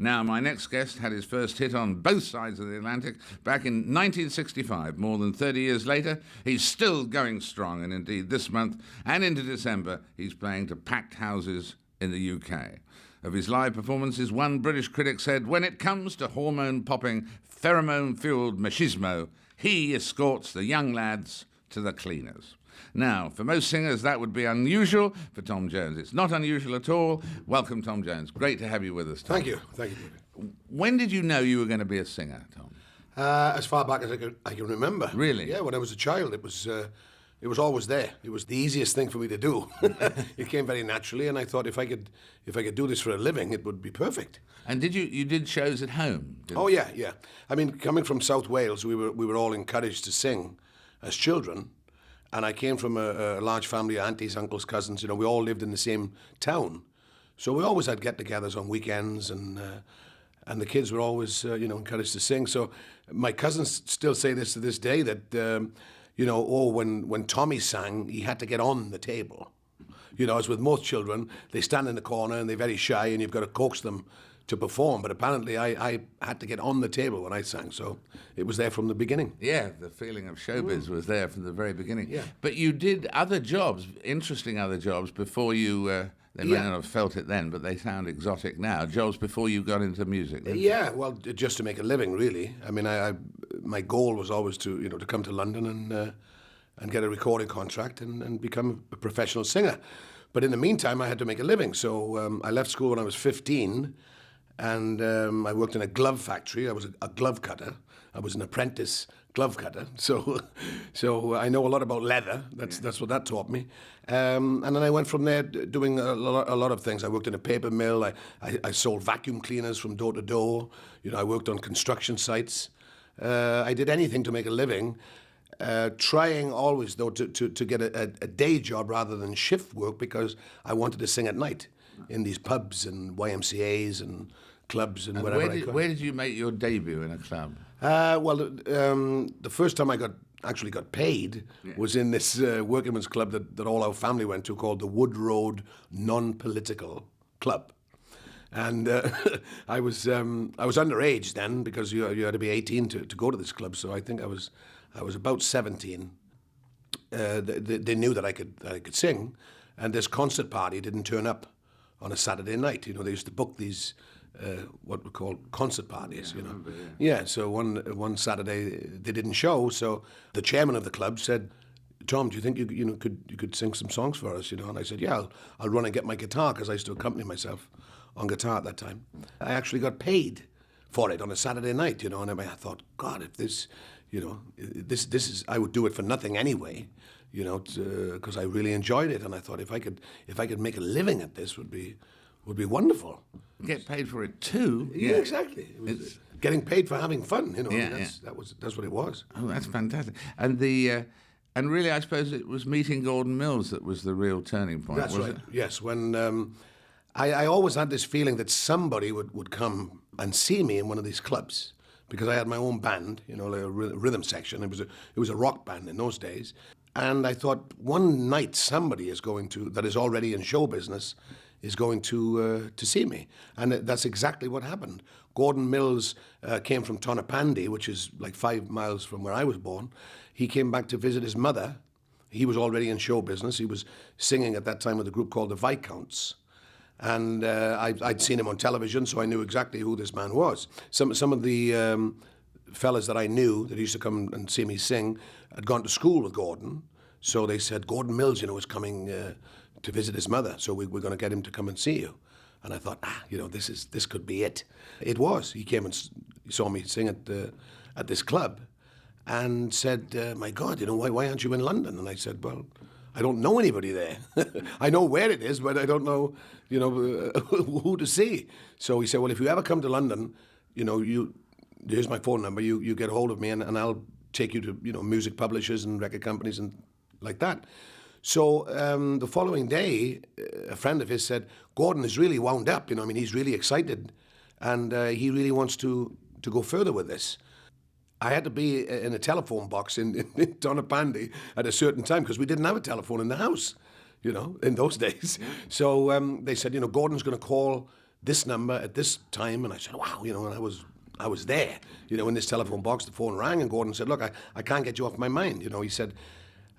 Now, my next guest had his first hit on both sides of the Atlantic back in 1965. More than 30 years later, he's still going strong, and indeed this month and into December, he's playing to packed houses in the UK. Of his live performances, one British critic said, "When it comes to hormone-popping, pheromone-fueled machismo, he escorts the young lads to the cleaners." Now, for most singers, that would be unusual. For Tom Jones, it's not unusual at all. Welcome, Tom Jones. Great to have you with us, Tom. Thank you, David. When did you know you were going to be a singer, Tom? As far back as I can remember. Really? Yeah, when I was a child, it was always there. It was the easiest thing for me to do. It came very naturally, and I thought if I could do this for a living, it would be perfect. And you did shows at home? Oh yeah. I mean, coming from South Wales, we were all encouraged to sing as children. And I came from a large family of aunties, uncles, cousins. You know, we all lived in the same town. So we always had get-togethers on weekends, and the kids were always, encouraged to sing. So my cousins still say this to this day, that, when Tommy sang, he had to get on the table. You know, as with most children, they stand in the corner and they're very shy, and you've got to coax them to perform, but apparently I had to get on the table when I sang, so it was there from the beginning. Yeah, the feeling of showbiz was there from the very beginning. Yeah. But you did other jobs, interesting other jobs, before you, they may not have felt it then, but they sound exotic now, jobs before you got into music. Yeah, well, just to make a living, really. I mean, my goal was always to come to London and get a recording contract and become a professional singer. But in the meantime, I had to make a living, so I left school when I was 15, and I worked in a glove factory. I was a glove cutter. I was an apprentice glove cutter. So I know a lot about leather. That's what that taught me. And then I went from there doing a lot of things. I worked in a paper mill. I sold vacuum cleaners from door to door. You know, I worked on construction sites. I did anything to make a living. Trying always, though, to get a day job rather than shift work, because I wanted to sing at night in these pubs and YMCAs and clubs and wherever I could. Where did you make your debut in a club? The first time I actually got paid was in this workingmen's club that all our family went to, called the Wood Road Non-Political Club. And I was underage then, because you had to be 18 to go to this club. So I think I was about 17. They knew that I could sing, and this concert party didn't turn up on a Saturday night. You know, they used to book these what we call concert parties. Yeah, you know, remember, yeah. So one Saturday they didn't show. So the chairman of the club said, "Tom, do you think you could sing some songs for us?" You know, and I said, "Yeah, I'll run and get my guitar," because I used to accompany myself on guitar at that time. I actually got paid for it on a Saturday night. You know, and I thought, God, if this. You know, this is, I would do it for nothing anyway, you know, because I really enjoyed it, and I thought if I could make a living at this would be wonderful. Get paid for it too. Yeah, exactly. It was getting paid for having fun. You know, that's what it was. Oh, that's fantastic. And and really, I suppose it was meeting Gordon Mills that was the real turning point. That's was right. It? Yes, when I always had this feeling that somebody would come and see me in one of these clubs. Because I had my own band, you know, like a rhythm section. It was a rock band in those days. And I thought, one night somebody that is already in show business is going to see me. And that's exactly what happened. Gordon Mills came from Tonopandi, which is like 5 miles from where I was born. He came back to visit his mother. He was already in show business. He was singing at that time with a group called the Viscounts. And I'd seen him on television, so I knew exactly who this man was. Some of the fellas that I knew that used to come and see me sing had gone to school with Gordon. So they said, Gordon Mills, you know, is coming to visit his mother, so we're going to get him to come and see you. And I thought, this could be it. It was. He came and saw me sing at this club and said, my God, you know, why aren't you in London? And I said, well, I don't know anybody there. I know where it is, but I don't know, you know, who to see. So he said, well, if you ever come to London, you know, here's my phone number. You get a hold of me, and I'll take you to, you know, music publishers and record companies and like that. So the following day, a friend of his said, Gordon is really wound up. You know, I mean, he's really excited, and he really wants to go further with this. I had to be in a telephone box in Tonopandi at a certain time because we didn't have a telephone in the house, you know, in those days. So they said, you know, Gordon's going to call this number at this time. And I said, wow, and I was there, in this telephone box. The phone rang, and Gordon said, look, I can't get you off my mind. He said,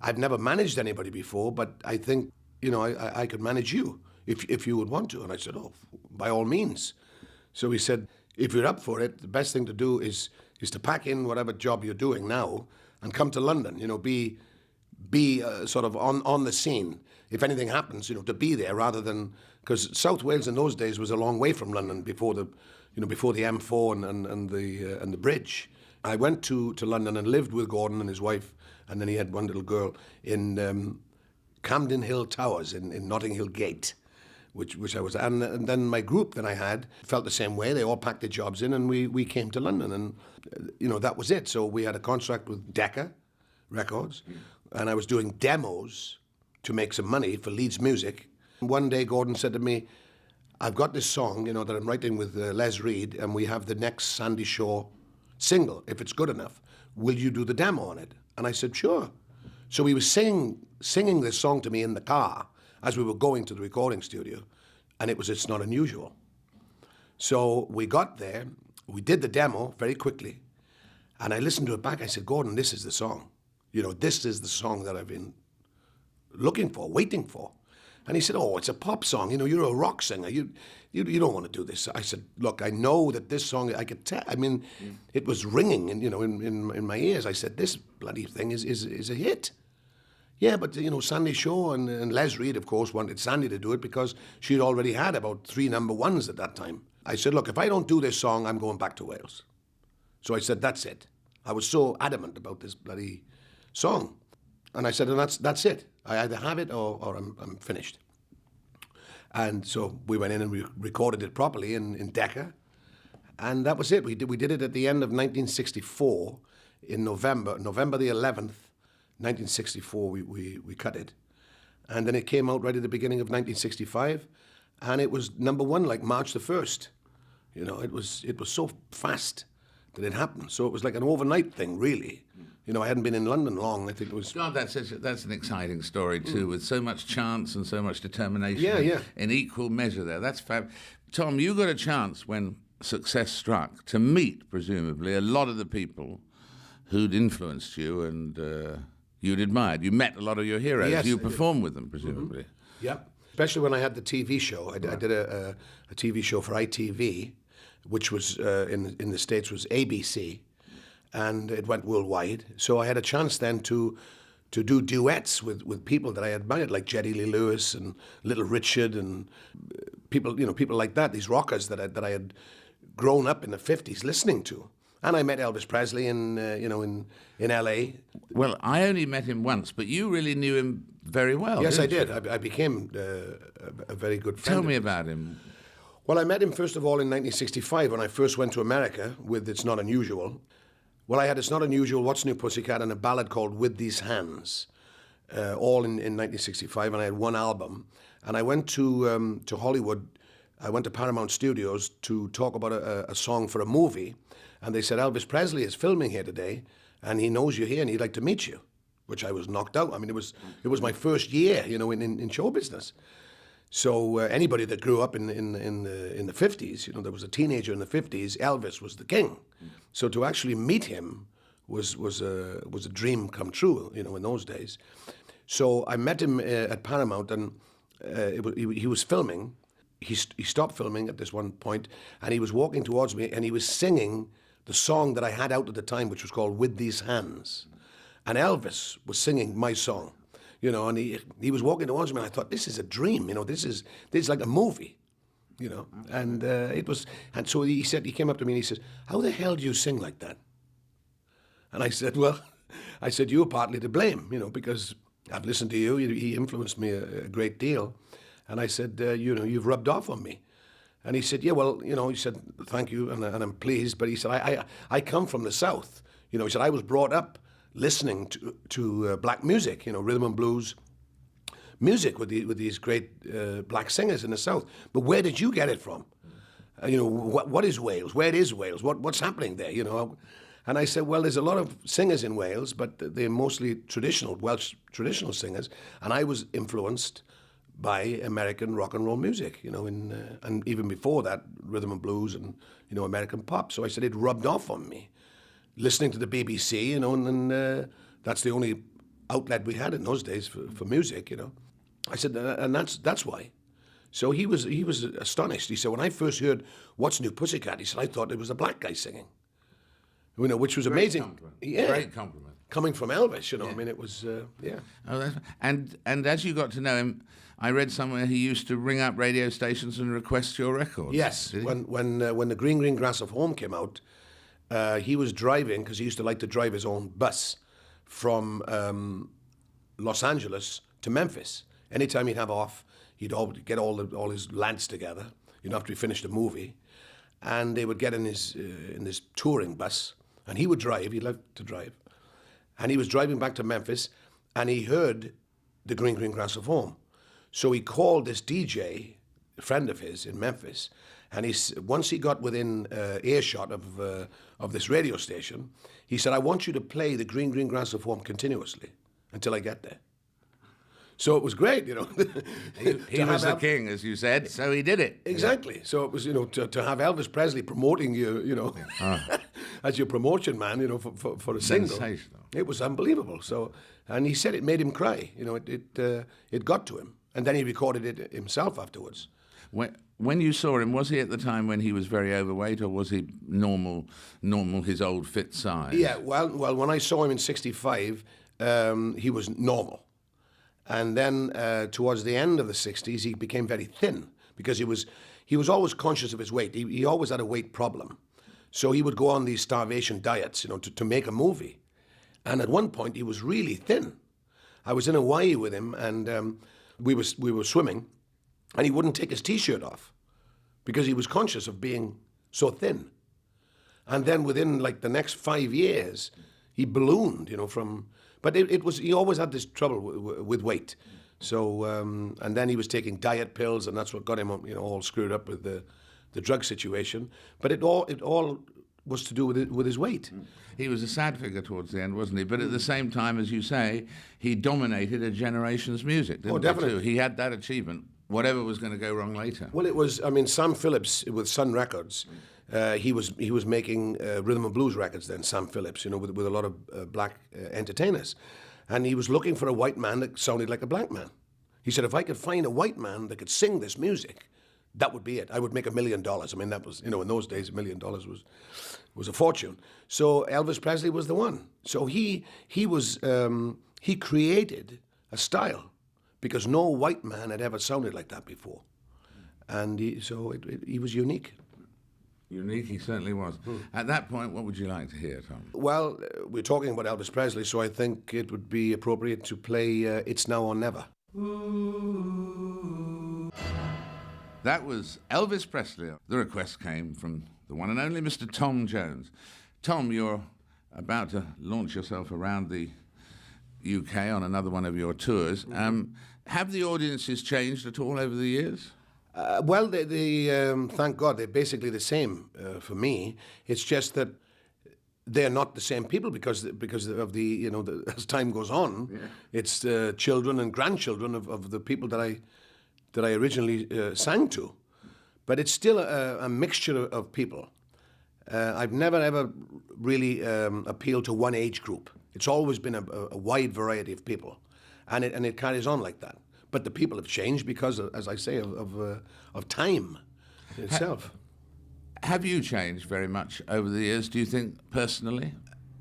I've never managed anybody before, but I think, I could manage you if you would want to. And I said, oh, by all means. So he said, if you're up for it, the best thing to do is to pack in whatever job you're doing now and come to London, be sort of on the scene. If anything happens, to be there rather than, because South Wales in those days was a long way from London before the M4 and the bridge. I went to London and lived with Gordon and his wife, and then he had one little girl in Camden Hill Towers in Notting Hill Gate, which I was, and then my group that I had felt the same way. They all packed their jobs in, and we came to London, and that was it. So we had a contract with Decca Records, and I was doing demos to make some money for Leeds Music. One day Gordon said to me, I've got this song, that I'm writing with Les Reed, and we have the next Sandy Shaw single. If it's good enough, will you do the demo on it? And I said, sure. So he was singing this song to me in the car as we were going to the recording studio, and It's Not Unusual. So we got there, we did the demo very quickly, and I listened to it back. I said, Gordon, this is the song. This is the song that I've been looking for, waiting for. And he said, oh, it's a pop song. You're a rock singer. You don't want to do this. I said, look, I know that this song, I could tell. I mean, it was ringing in my ears. I said, this bloody thing is a hit. Yeah, but, Sandy Shaw and Les Reed, of course, wanted Sandy to do it because she'd already had about 3 number ones at that time. I said, look, if I don't do this song, I'm going back to Wales. So I said, that's it. I was so adamant about this bloody song. And I said, and that's it. I either have it or I'm finished. And so we went in and we recorded it properly in Decca. And that was it. We did it at the end of 1964 in November the 11th, 1964, we cut it. And then it came out right at the beginning of 1965. And it was number 1 like March the 1st. It was so fast that it happened. So it was like an overnight thing, really. I hadn't been in London long. I think it was... God, that's an exciting story, too, with so much chance and so much determination in equal measure there. That's fab. Tom, you got a chance when success struck to meet, presumably, a lot of the people who'd influenced you and you'd admired. You met a lot of your heroes. Yes, you performed with them, presumably. Mm-hmm. Yeah, especially when I had the TV show. I did a TV show for ITV, which was, in the States, was ABC. And it went worldwide. So I had a chance then to do duets with people that I admired, like Jerry Lee Lewis and Little Richard and people like that, these rockers that I had grown up in the 50s listening to. And I met Elvis Presley in LA. Well, I only met him once, but you really knew him very well. Yes, I did. You? I became a very good friend. Tell me about him. Well, I met him first of all in 1965 when I first went to America with It's Not Unusual. Well, I had It's Not Unusual, What's New Pussycat, and a ballad called With These Hands, all in 1965, and I had one album. And I went to Hollywood, I went to Paramount Studios to talk about a song for a movie, and they said, Elvis Presley is filming here today, and he knows you're here, and he'd like to meet you, which I was knocked out. I mean, it was my first year, in show business. So anybody that grew up in the 50s, there was a teenager in the 50s, Elvis was the king. So to actually meet him was a dream come true, in those days. So I met him at Paramount, and he was filming. He stopped filming at this one point, and he was walking towards me, and he was singing the song that I had out at the time, which was called With These Hands. And Elvis was singing my song, and he was walking towards me, and I thought, this is a dream, this is like a movie. And and so he came up to me and he says, how the hell do you sing like that? And I said, well, you're partly to blame, because I've listened to you. He influenced me a great deal. And I said, you've rubbed off on me. And he said, yeah, well, he said, thank you, and I'm pleased. But he said, I come from the South. He said, I was brought up listening to black music, rhythm and blues music with these great black singers in the South. But where did you get it from? What is Wales? Where is Wales? What's happening there? And I said, well, there's a lot of singers in Wales, but they're mostly Welsh traditional singers. And I was influenced by American rock and roll music, and even before that, rhythm and blues and, American pop. So I said it rubbed off on me. Listening to the BBC, and that's the only outlet we had in those days for music, I said, and that's why. So he was astonished. He said, when I first heard What's New Pussycat, he said, I thought it was a black guy singing. Which was amazing. Compliment. Yeah. Great compliment. Coming from Elvis, I mean, it was, yeah. Oh, and as you got to know him, I read somewhere he used to ring up radio stations and request your records. Yes, when the Green Grass of Home came out, he was driving, because he used to like to drive his own bus from Los Angeles to Memphis. Anytime he'd have off, he'd get all his lads together, after he finished a movie, and they would get in this touring bus, and he would drive. He loved to drive, and he was driving back to Memphis, and he heard the Green Grass of Home. So he called this DJ, a friend of his in Memphis, and once he got within earshot of this radio station, he said, I want you to play the Green Grass of Home continuously until I get there. So it was great, He was the king, as you said, so he did it. Exactly. Yeah. So it was, to have Elvis Presley promoting you, as your promotion man, for a single. Sensational. It was unbelievable. So, and he said it made him cry. It got to him. And then he recorded it himself afterwards. When you saw him, was he at the time when he was very overweight, or was he normal, his old fit size? Yeah, well, when I saw him in '65, he was normal. And then towards the end of the 60s, he became very thin, because he was always conscious of his weight. He always had a weight problem. So he would go on these starvation diets, to make a movie. And at one point, he was really thin. I was in Hawaii with him, and we were swimming, and he wouldn't take his T-shirt off because he was conscious of being so thin. And then within like the next 5 years, he ballooned, but he always had this trouble with weight. So, and then he was taking diet pills, and that's what got him, all screwed up with the drug situation. But it all was to do with his weight. He was a sad figure towards the end, wasn't he? But at the same time, as you say, he dominated a generation's music, didn't definitely. he? He had that achievement, whatever was going to go wrong later. Well, it was, Sam Phillips with Sun Records, he was making rhythm and blues records then, Sam Phillips, with a lot of black entertainers. And he was looking for a white man that sounded like a black man. He said, if I could find a white man that could sing this music, that would be it. I would make $1 million. I mean, that was, in those days, $1 million was a fortune. So Elvis Presley was the one. So he created a style, because no white man had ever sounded like that before. And he was unique. Unique, he certainly was. At that point, what would you like to hear, Tom? Well, we're talking about Elvis Presley, so I think it would be appropriate to play It's Now or Never. That was Elvis Presley. The request came from the one and only Mr. Tom Jones. Tom, you're about to launch yourself around the UK on another one of your tours. Have the audiences changed at all over the years? Well, they thank God, they're basically the same for me. It's just that they're not the same people because of the as time goes on, it's children and grandchildren of the people that I originally sang to. But it's still a mixture of people. I've never ever really appealed to one age group. It's always been a wide variety of people, and it carries on like that. But the people have changed because, as I say, of time itself. Have you changed very much over the years, do you think, personally?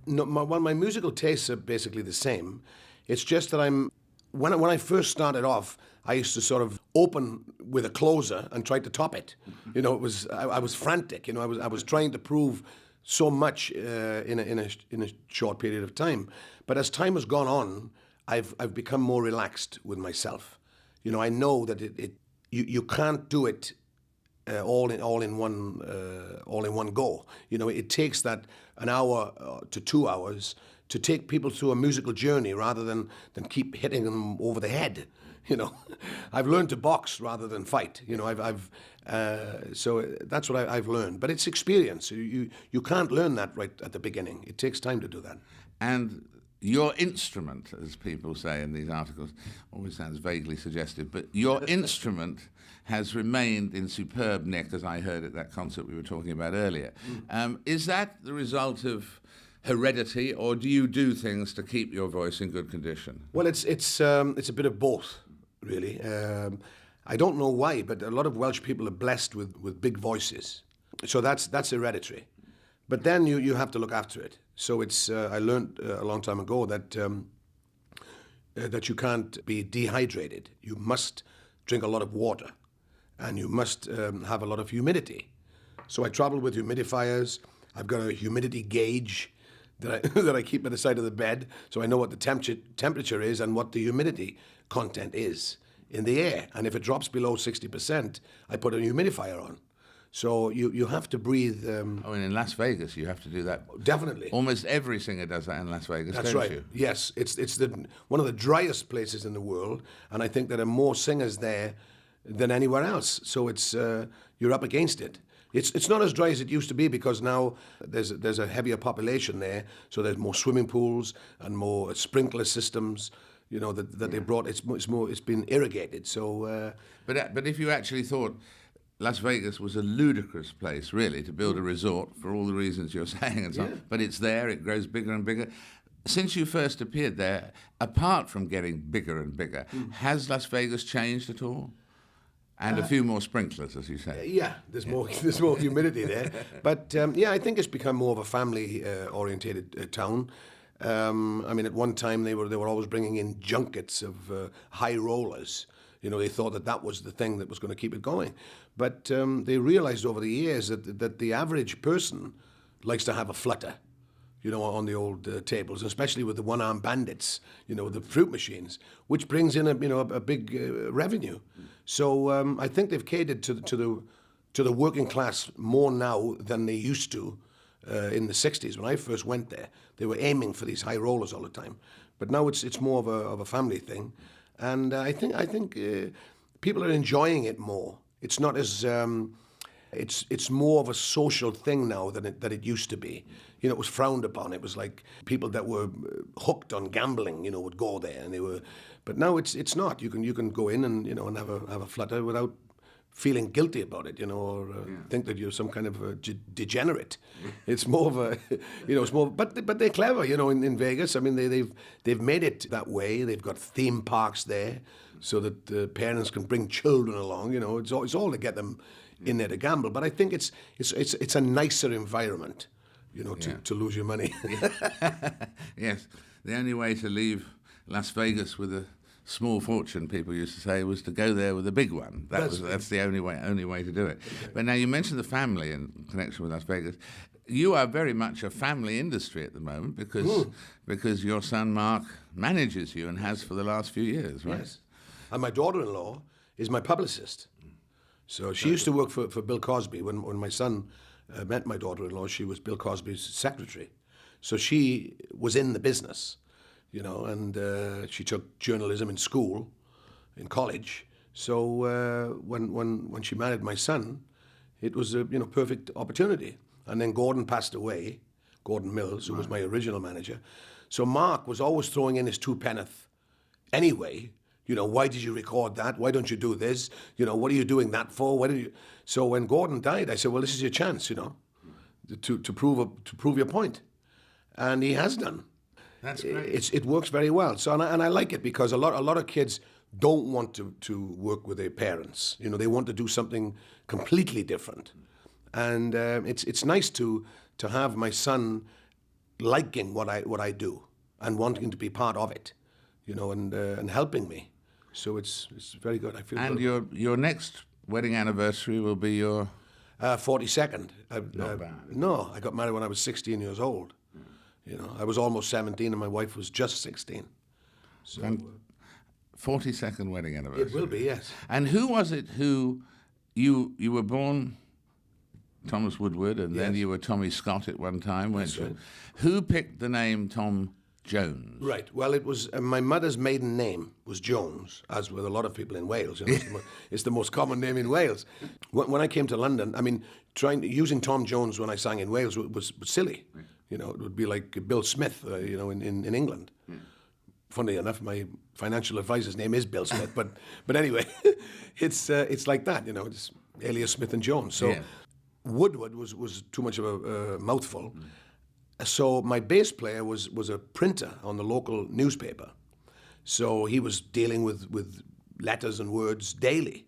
No, my musical tastes are basically the same. It's just that when I first started off, I used to sort of open with a closer and try to top it. I was frantic. I was trying to prove so much in a short period of time. But as time has gone on, I've become more relaxed with myself. I know that you can't do it all in one go. It takes that an hour to 2 hours to take people through a musical journey rather than keep hitting them over the head. I've learned to box rather than fight. So that's what I've learned. But it's experience. You can't learn that right at the beginning. It takes time to do that. And your instrument, as people say in these articles, always sounds vaguely suggestive, but your instrument has remained in superb nick, as I heard at that concert we were talking about earlier. Is that the result of heredity, or do you do things to keep your voice in good condition? Well, it's a bit of both, really. I don't know why, but a lot of Welsh people are blessed with big voices, so that's hereditary. But then you have to look after it. So it's I learned a long time ago that that you can't be dehydrated. You must drink a lot of water, and you must have a lot of humidity. So I travel with humidifiers. I've got a humidity gauge that I keep at the side of the bed, so I know what the temperature is and what the humidity content is in the air. And if it drops below 60%, I put a humidifier on. So you have to breathe. And in Las Vegas, you have to do that. Definitely. Almost every singer does that in Las Vegas. That's don't right. You? Yes, it's one of the driest places in the world, and I think there are more singers there than anywhere else. So it's you're up against it. It's not as dry as it used to be because now there's a heavier population there, so there's more swimming pools and more sprinkler systems. You know that they brought. It's been irrigated. So, but if you actually thought Las Vegas was a ludicrous place, really, to build a resort for all the reasons you're saying and so on. But it's there, it grows bigger and bigger. Since you first appeared there, apart from getting bigger and bigger, has Las Vegas changed at all? And a few more sprinklers, as you say. Yeah, there's more humidity there. But I think it's become more of a family orientated town. I mean, at one time they were always bringing in junkets of high rollers. You know, they thought that was the thing that was going to keep it going. But they realized over the years that the average person likes to have a flutter, you know, on the old tables, especially with the one-armed bandits, you know, the fruit machines, which brings in a big revenue. So I think they've catered to the working class more now than they used to in the 60s. When I first went there, they were aiming for these high rollers all the time. But now it's more of a family thing. And I think people are enjoying it more. It's not as it's more of a social thing now than it used to be. You know, it was frowned upon. It was like people that were hooked on gambling, you know, would go there, and they were. But now it's not. You can go in and and have a flutter without feeling guilty about it, you know, or think that you're some kind of a degenerate. It's more of a, it's more. But they're clever, you know. In Vegas, I mean, they've made it that way. They've got theme parks there, so that the parents can bring children along. You know, it's all to get them in there to gamble. But I think it's a nicer environment, you know, to lose your money. Yes, the only way to leave Las Vegas with a small fortune, people used to say, was to go there with a big one. That's the only way to do it. Okay. But now you mentioned the family in connection with Las Vegas. You are very much a family industry at the moment because your son Mark manages you and has for the last few years, right? Yes. And my daughter-in-law is my publicist. So she used to work for Bill Cosby. When my son met my daughter-in-law, she was Bill Cosby's secretary. So she was in the business, you know, and she took journalism in school, in college. So when she married my son, it was a perfect opportunity. And then Gordon passed away, Gordon Mills, who was my original manager. So Mark was always throwing in his two penneth anyway. You know, why did you record that? Why don't you do this? You know, what are you doing that for? So when Gordon died, I said, well, this is your chance, you know, to prove your point. And he has done. That's great. It works very well. So and I like it because a lot of kids don't want to work with their parents. You know, they want to do something completely different. And it's nice to have my son liking what I do and wanting to be part of it, you know, and helping me. So it's very good. I feel. And your next wedding anniversary will be your 42nd. Not bad. No, I got married when I was 16 years old. You know, I was almost 17 and my wife was just 16. So 42nd wedding anniversary. It will be, yes. And who was it who you were born Thomas Woodward, and then you were Tommy Scott at one time, weren't you? Right. Who picked the name Tom Jones? Right. Well, it was my mother's maiden name was Jones, as with a lot of people in Wales. You know, it's the most common name in Wales. When I came to London, I mean, using Tom Jones when I sang in Wales was silly. You know, it would be like Bill Smith, in England. Funnily enough, my financial advisor's name is Bill Smith, but anyway, it's like that, you know, it's alias Smith and Jones. So Woodward was too much of a mouthful. So my bass player was a printer on the local newspaper. So he was dealing with letters and words daily.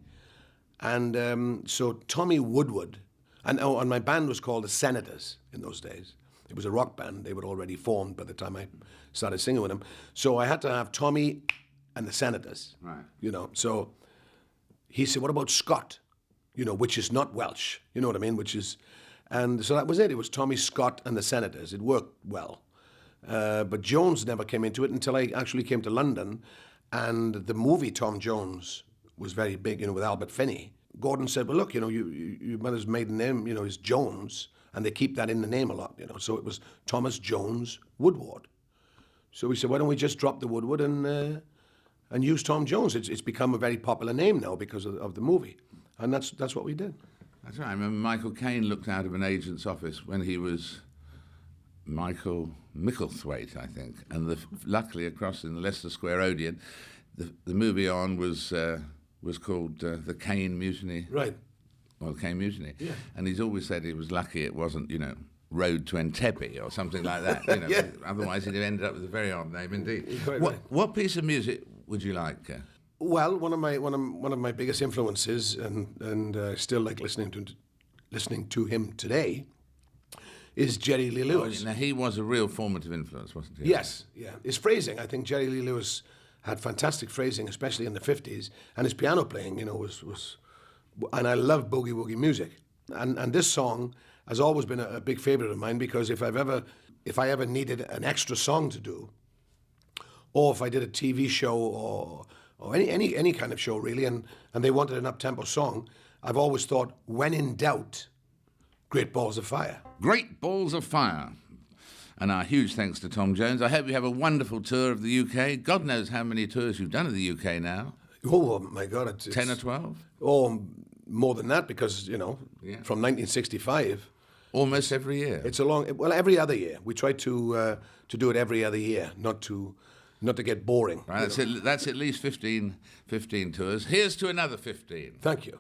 And so Tommy Woodward, and my band was called the Senators in those days. It was a rock band. They were already formed by the time I started singing with them. So I had to have Tommy and the Senators. Right. You know, so he said, what about Scott? You know, which is not Welsh. You know what I mean? And so that was it. It was Tommy, Scott, and the Senators. It worked well. But Jones never came into it until I actually came to London. And the movie Tom Jones was very big, you know, with Albert Finney. Gordon said, well, look, you know, your mother's maiden name, you know, is Jones. And they keep that in the name a lot, you know. So it was Thomas Jones Woodward. So we said, why don't we just drop the Woodward and use Tom Jones? It's become a very popular name now because of the movie. And that's what we did. That's right. I remember Michael Caine looked out of an agent's office when he was Michael Micklethwaite, I think. And luckily across in the Leicester Square Odeon, the movie on was called The Caine Mutiny. Right. Well, Caine Mutiny. Yeah. And he's always said he was lucky it wasn't, you know, Road to Entebbe or something like that. You know, Yeah. Otherwise he'd have ended up with a very odd name indeed. Quite right. What piece of music would you like? Well, one of my biggest influences, and I still like listening to him today, is Jerry Lee Lewis. Now he was a real formative influence, wasn't he? Yes, yeah. His phrasing, I think Jerry Lee Lewis had fantastic phrasing, especially in the 50s, and his piano playing, you know, was and I love boogie woogie music. And this song has always been a big favorite of mine, because if I ever needed an extra song to do, or if I did a TV show or any kind of show really, and they wanted an up-tempo song, I've always thought, when in doubt, Great Balls of Fire. Great Balls of Fire. And our huge thanks to Tom Jones. I hope you have a wonderful tour of the UK. God knows how many tours you've done of the UK now. Oh my God. It's 10 or 12? Oh, more than that, because, you know, from 1965. Almost every year. It's every other year. We try to do it every other year, not to get boring. Right, that's at least 15 tours. Here's to another 15. Thank you.